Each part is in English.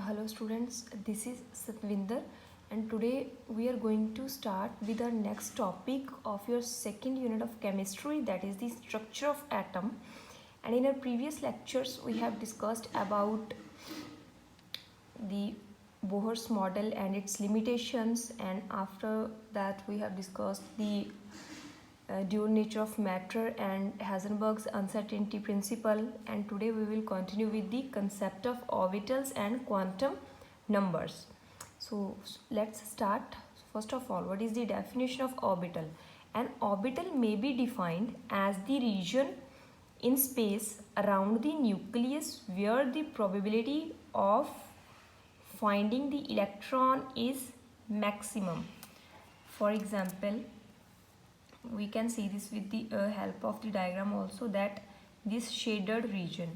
Hello students, this is Satvinder and today we are going to start with our next topic of your second unit of chemistry, that is the structure of atom. And in our previous lectures we have discussed about the Bohr's model and its limitations, and after that we have discussed the dual nature of matter and Heisenberg's uncertainty principle, and today we will continue with the concept of orbitals and quantum numbers. So let's start. First of all, what is the definition of orbital? An orbital may be defined as the region in space around the nucleus where the probability of finding the electron is maximum. For example, we can see this with the help of the diagram also, that this shaded region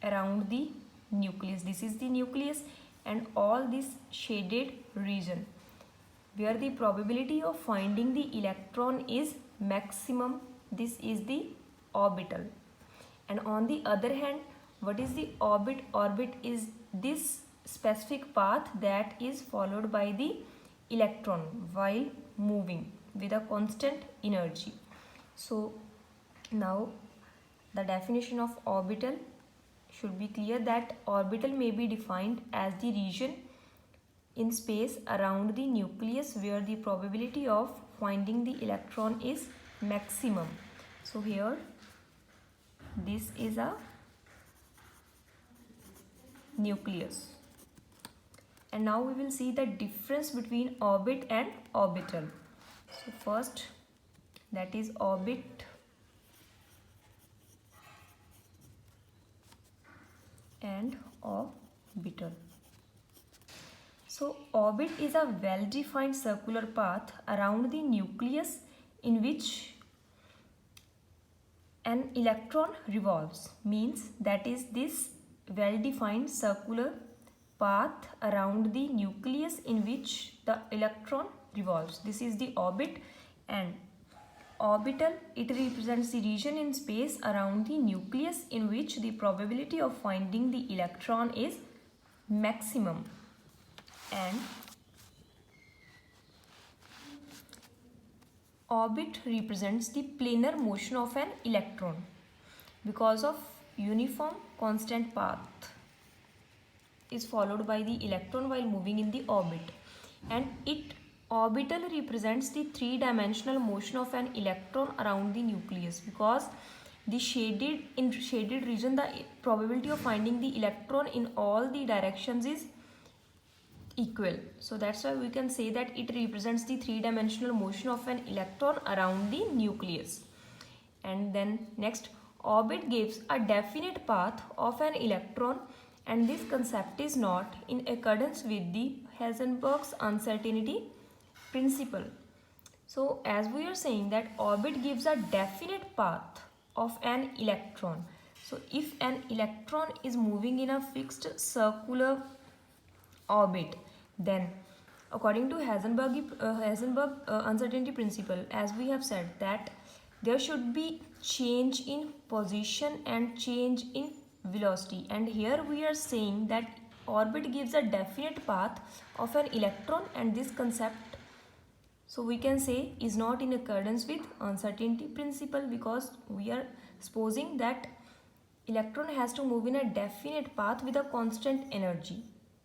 around the nucleus, this is the nucleus, and all this shaded region where the probability of finding the electron is maximum, this is the orbital. And on the other hand, what is the orbit? Orbit is this specific path that is followed by the electron while moving with a constant energy. So now the definition of orbital should be clear, that orbital may be defined as the region in space around the nucleus where the probability of finding the electron is maximum. So here this is a nucleus. And now we will see the difference between orbit and orbital. So first, that is orbit and orbital. So orbit is a well-defined circular path around the nucleus in which an electron revolves. Means that is this well-defined circular path around the nucleus in which the electron revolves. This is the orbit. And orbital, it represents the region in space around the nucleus in which the probability of finding the electron is maximum. And orbit represents the planar motion of an electron because of uniform constant path is followed by the electron while moving in the orbit. And orbital represents the three-dimensional motion of an electron around the nucleus, because the shaded region, the probability of finding the electron in all the directions is equal. So that's why we can say that it represents the three-dimensional motion of an electron around the nucleus. And then next, orbit gives a definite path of an electron, and this concept is not in accordance with the Heisenberg's uncertainty principle. So as we are saying that orbit gives a definite path of an electron. So if an electron is moving in a fixed circular orbit, then according to Heisenberg uncertainty principle, as we have said, that there should be change in position and change in velocity. And here we are saying that orbit gives a definite path of an electron, and this concept, so we can say, is not in accordance with uncertainty principle, because we are supposing that electron has to move in a definite path with a constant energy.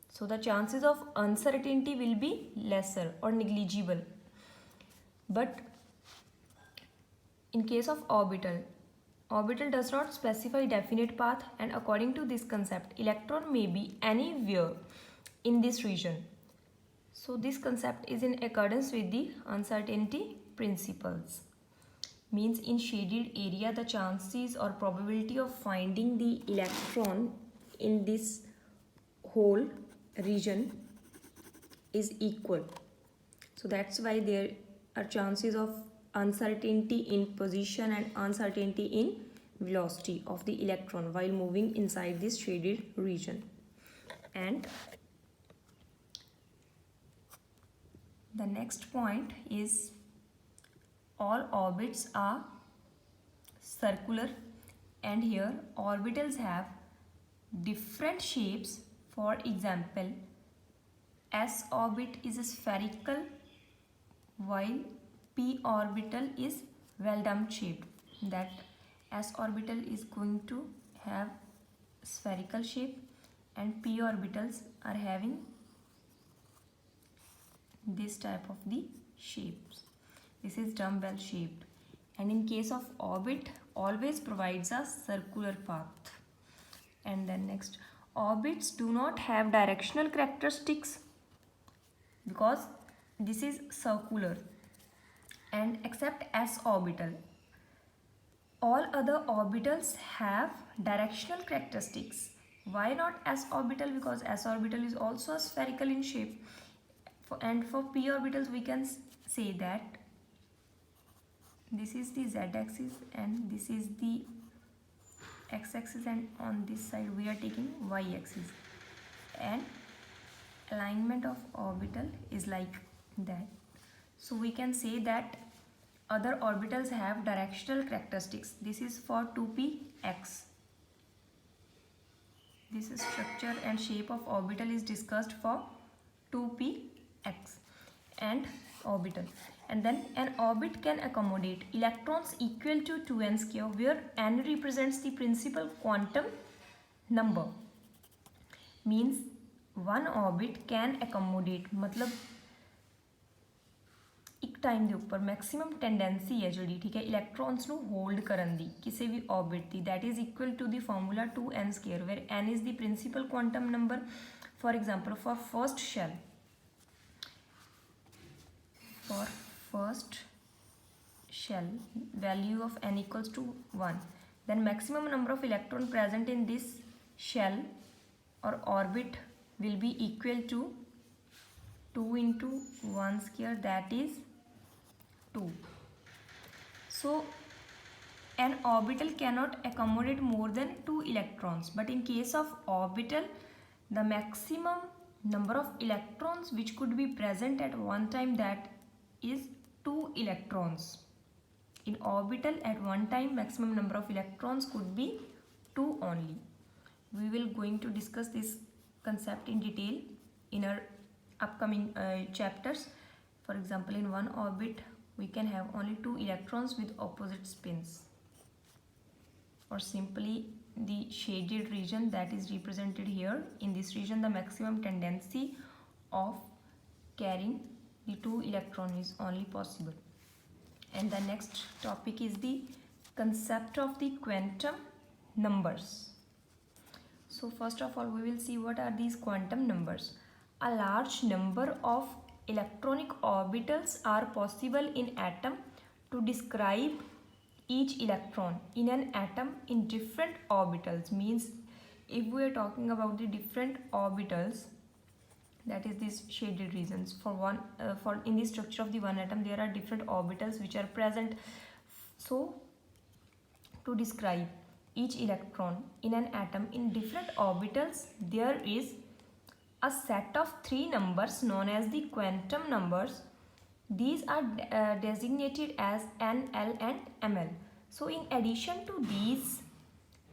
So the chances of uncertainty will be lesser or negligible. But in case of orbital does not specify definite path, and according to this concept, electron may be anywhere in this region. So this concept is in accordance with the uncertainty principles. Means in shaded area, the chances or probability of finding the electron in this whole region is equal. So that's why there are chances of uncertainty in position and uncertainty in velocity of the electron while moving inside this shaded region. And the next point is all orbits are circular, and here orbitals have different shapes For example, s orbit is spherical while p orbital is well dumped shaped. That s orbital is going to have spherical shape and p orbitals are having this type of the shapes. This is dumbbell shaped, and in case of orbit always provides a circular path. And then next, orbits do not have directional characteristics because this is circular, and except s orbital, all other orbitals have directional characteristics. Why not s orbital? Because s orbital is also spherical in shape. And for p orbitals we can say that this is the z-axis and this is the x-axis, and on this side we are taking y-axis, and alignment of orbital is like that. So we can say that other orbitals have directional characteristics. This is for 2px. This structure and shape of orbital is discussed for 2px and orbital. And then an orbit can accommodate electrons equal to 2n square, where n represents the principal quantum number. Means one orbit can accommodate, मतलब ਇੱਕ time ਦੇ ਉੱਪਰ maximum tendency ਹੈ ਜਿਹੜੀ, ਠੀਕ ਹੈ, electrons ਨੂੰ hold ਕਰਨ ਦੀ ਕਿਸੇ ਵੀ orbit the, that is equal to the formula 2n square, where n is the principal quantum number. For example, for first shell, value of n equals to 1, then maximum number of electron present in this shell or orbit will be equal to 2 into 1 square, that is 2. So an orbital cannot accommodate more than 2 electrons, but in case of orbital the maximum number of electrons which could be present at one time, that is 2 electrons. In orbital at one time maximum number of electrons could be 2 only. We will going to discuss this concept in detail in our upcoming chapters. For example, in one orbit we can have only 2 electrons with opposite spins, or simply the shaded region that is represented here. In this region the maximum tendency of carrying the 2 electron is only possible. And the next topic is the concept of the quantum numbers. So first of all we will see what are these quantum numbers. A large number of electronic orbitals are possible in atom. To describe each electron in an atom in different orbitals, means if we are talking about the different orbitals, that is these shaded regions, for one for in the structure of the one atom there are different orbitals which are present. So to describe each electron in an atom in different orbitals, there is a set of 3 numbers known as the quantum numbers. These are designated as n, l and ml. So in addition to these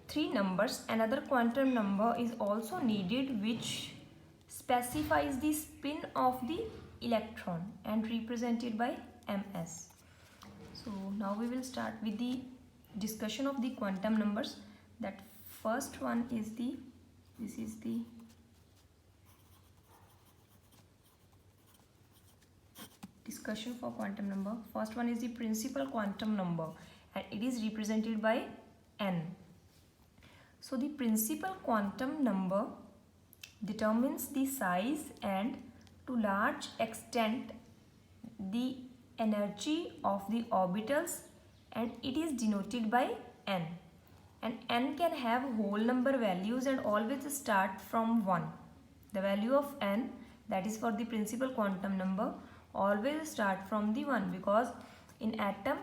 3 numbers, another quantum number is also needed which specifies the spin of the electron and represented by ms. So now we will start with the discussion of the quantum numbers. That first one is the, this is the discussion for quantum number. First one is the principal quantum number and it is represented by n. So the principal quantum number determines the size and to large extent the energy of the orbitals, and it is denoted by n. And n can have whole number values and always start from 1. The value of n, that is for the principal quantum number, always start from the 1, because in atom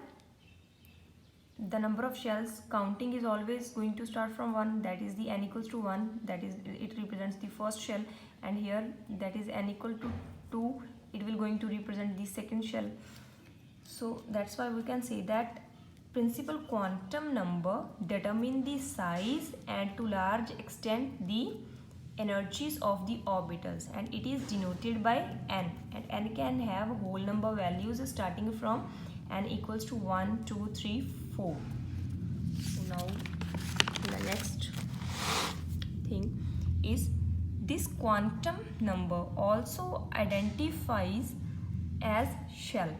the number of shells counting is always going to start from 1, that is the n equals to 1, that is it represents the first shell, and here that is n equal to 2, it will going to represent the second shell. So that's why we can say that principal quantum number determine the size and to large extent the energies of the orbitals, and it is denoted by n, and n can have whole number values starting from n equals to 1, 2, 3, 4. So now the next thing is this quantum number also identifies as shell,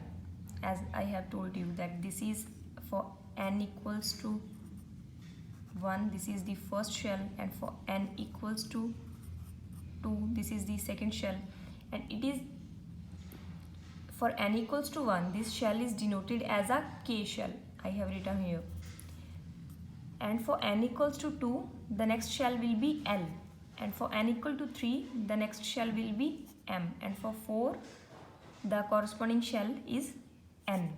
as I have told you that this is for n equals to 1, this is the first shell, and for n equals to 2, this is the second shell, and it is for n equals to 1, this shell is denoted as a K shell, I have written here, and for n equals to 2, the next shell will be L, and for n equal to 3, the next shell will be M, and for 4, the corresponding shell is N.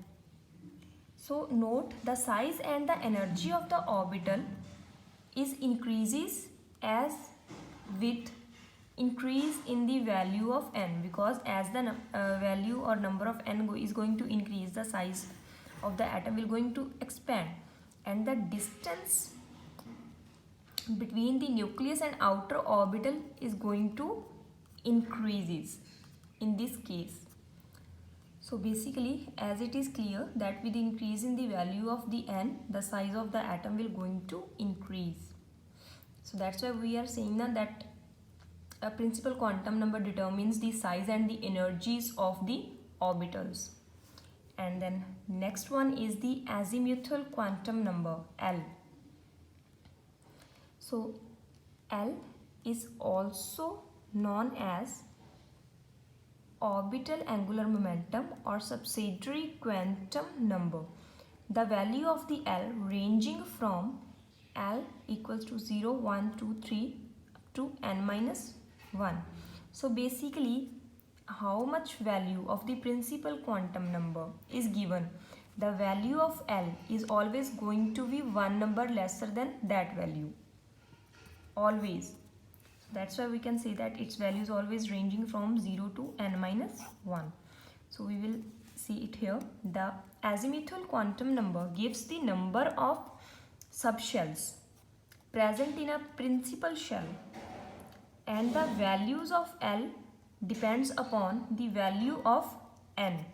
So note the size and the energy of the orbital is increases as with increase in the value of n, because as the value or number of n is going to increase, the size of the atom will going to expand, and the distance between the nucleus and outer orbital is going to increases in this case. So basically, as it is clear that with increase in the value of the n, the size of the atom will going to increase. So that's why we are saying that a principal quantum number determines the size and the energies of the orbitals. And then next one is the azimuthal quantum number, L. So L is also known as orbital angular momentum or subsidiary quantum number. The value of the L ranging from L equals to 0, 1, 2, 3 up to n minus 1. So basically, how much value of the principal quantum number is given, the value of L is always going to be one number lesser than that value, always. That's why we can say that its value is always ranging from 0 to n minus 1. So we will see it here. The azimuthal quantum number gives the number of subshells present in a principal shell, and the values of L depends upon the value of n.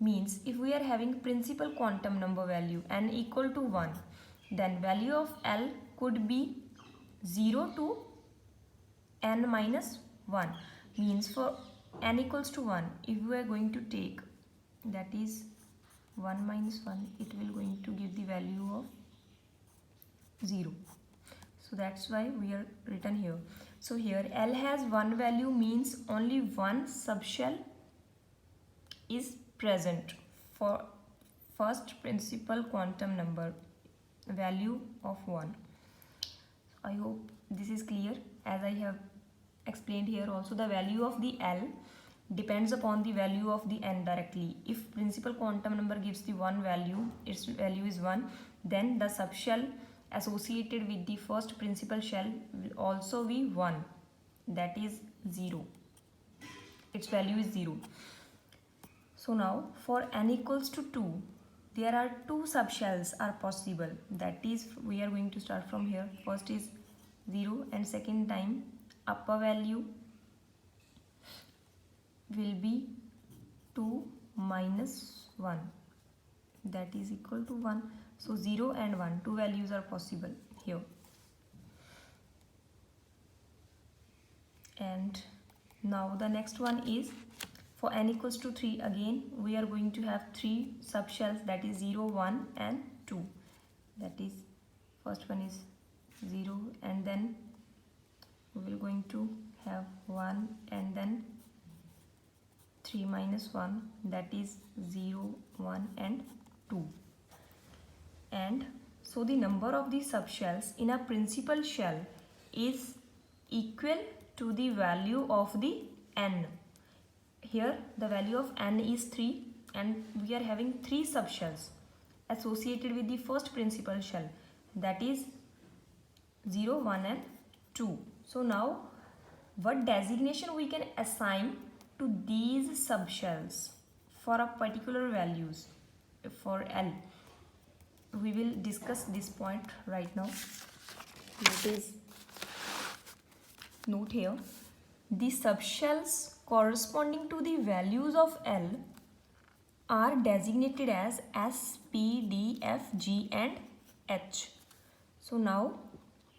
Means if we are having principal quantum number value n equal to 1, then value of L could be 0 to n minus 1. Means for n equals to 1, if we are going to take, that is 1 minus 1, it will going to give the value of 0. So that's why we are written here. So here L has one value, means only one subshell is present for first principal quantum number value of 1. I hope this is clear. As I have explained here also, the value of the L depends upon the value of the n directly. If principal quantum number gives the one value, its value is 1, then the subshell associated with the first principal shell will also be 1, that is 0. Its value is 0. So now for n equals to 2, there are two subshells are possible. That is, we are going to start from here. First is 0, and second time upper value will be 2 minus 1, that is equal to 1. So 0 and 1, two values are possible here. And now the next one is for n equals to 3, again we are going to have three subshells, that is 0, 1 and 2. That is, first one is 0, and then we will going to have 1, and then 3 minus 1, that is 0, 1 and 2. And so the number of the subshells in a principal shell is equal to the value of the n. Here the value of n is 3, and we are having 3 subshells associated with the first principal shell, that is 0, 1 and 2. So now what designation we can assign to these subshells for a particular values for L? We will discuss this point right now. That is note here, the subshells corresponding to the values of L are designated as S, P, D, F, G and H. So now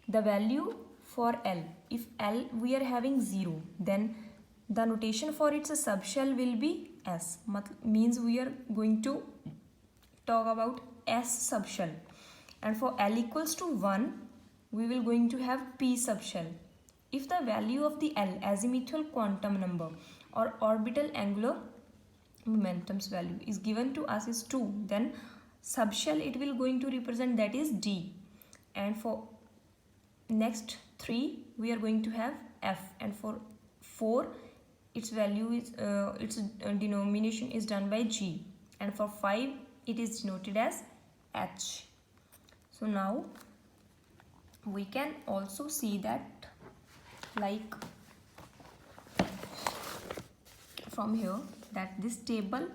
the value for L, if L we are having 0, then the notation for its subshell will be S. Means we are going to talk about S subshell, and for L equals to 1 we will going to have P subshell. If the value of the L azimuthal quantum number or orbital angular momentum's value is given to us is 2, then subshell it will going to represent that is D, and for next 3 we are going to have F, and for 4 its value is its denomination is done by G, and for 5 it is denoted as H. So now we can also see that, like from here, that this table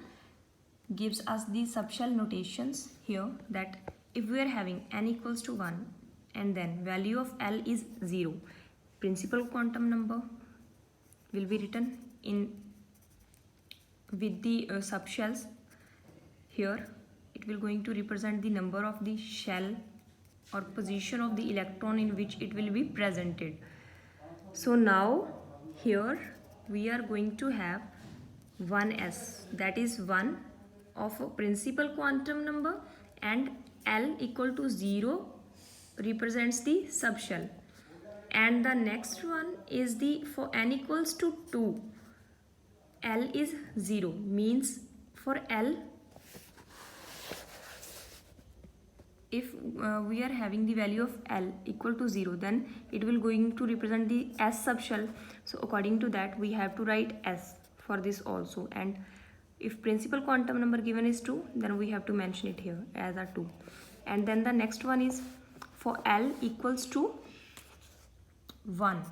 gives us the subshell notations here, that if we are having n equals to 1 and then value of L is 0, principal quantum number will be written in with the subshells. Here it will going to represent the number of the shell or position of the electron in which it will be presented. So now here we are going to have 1s, that is 1 of a principal quantum number, and L equal to 0 represents the subshell, and the next one is the for n equals to 2, L is 0, means for L if we are having the value of L equal to 0, then it will going to represent the S subshell. So according to that we have to write S for this also, and if principal quantum number given is 2, then we have to mention it here as a 2. And then the next one is for L equals to 1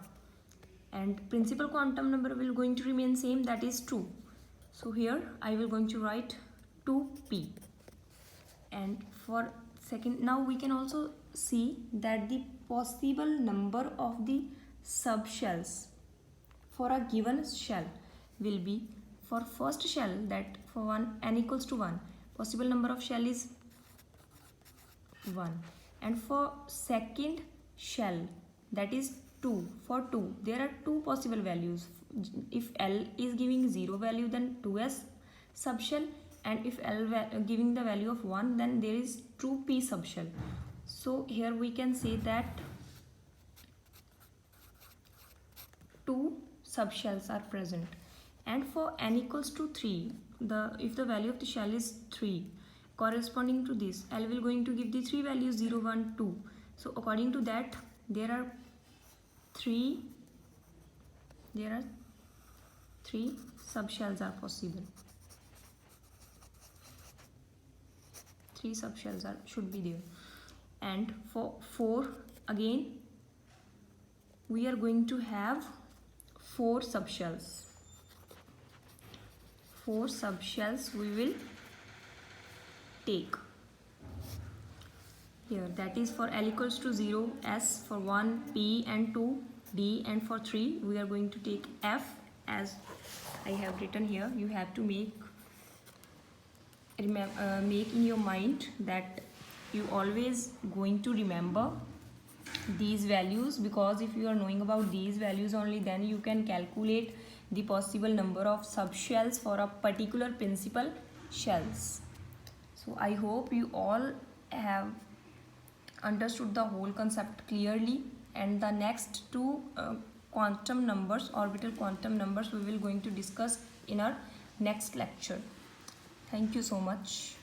and principal quantum number will going to remain same, that is 2. So here I will going to write 2p. And for second, now we can also see that the possible number of the subshells for a given shell will be, for first shell, that for one n equals to 1, possible number of shell is 1, and for second shell, that is 2, for 2 there are 2 possible values. If L is giving 0 value, then 2s subshell, and if L giving the value of 1, then there is 2p subshell. So here we can say that 2 subshells are present. And for n equals to 3, if the value of the shell is 3, corresponding to this, L will going to give the 3 values 0, 1, 2. So according to that, there are 3 subshells are possible. 3 subshells should be there. And for 4, again we are going to have 4 subshells. 4 subshells we will take here, that is for L equals to 0, S, for 1, P and 2, D, and for 3 we are going to take F, as I have written here. You have to make in your mind that you always going to remember these values, because if you are knowing about these values only, then you can calculate the possible number of subshells for a particular principal shells. So I hope you all have understood the whole concept clearly, and the next 2 quantum numbers, orbital quantum numbers, we will going to discuss in our next lecture. Thank you so much.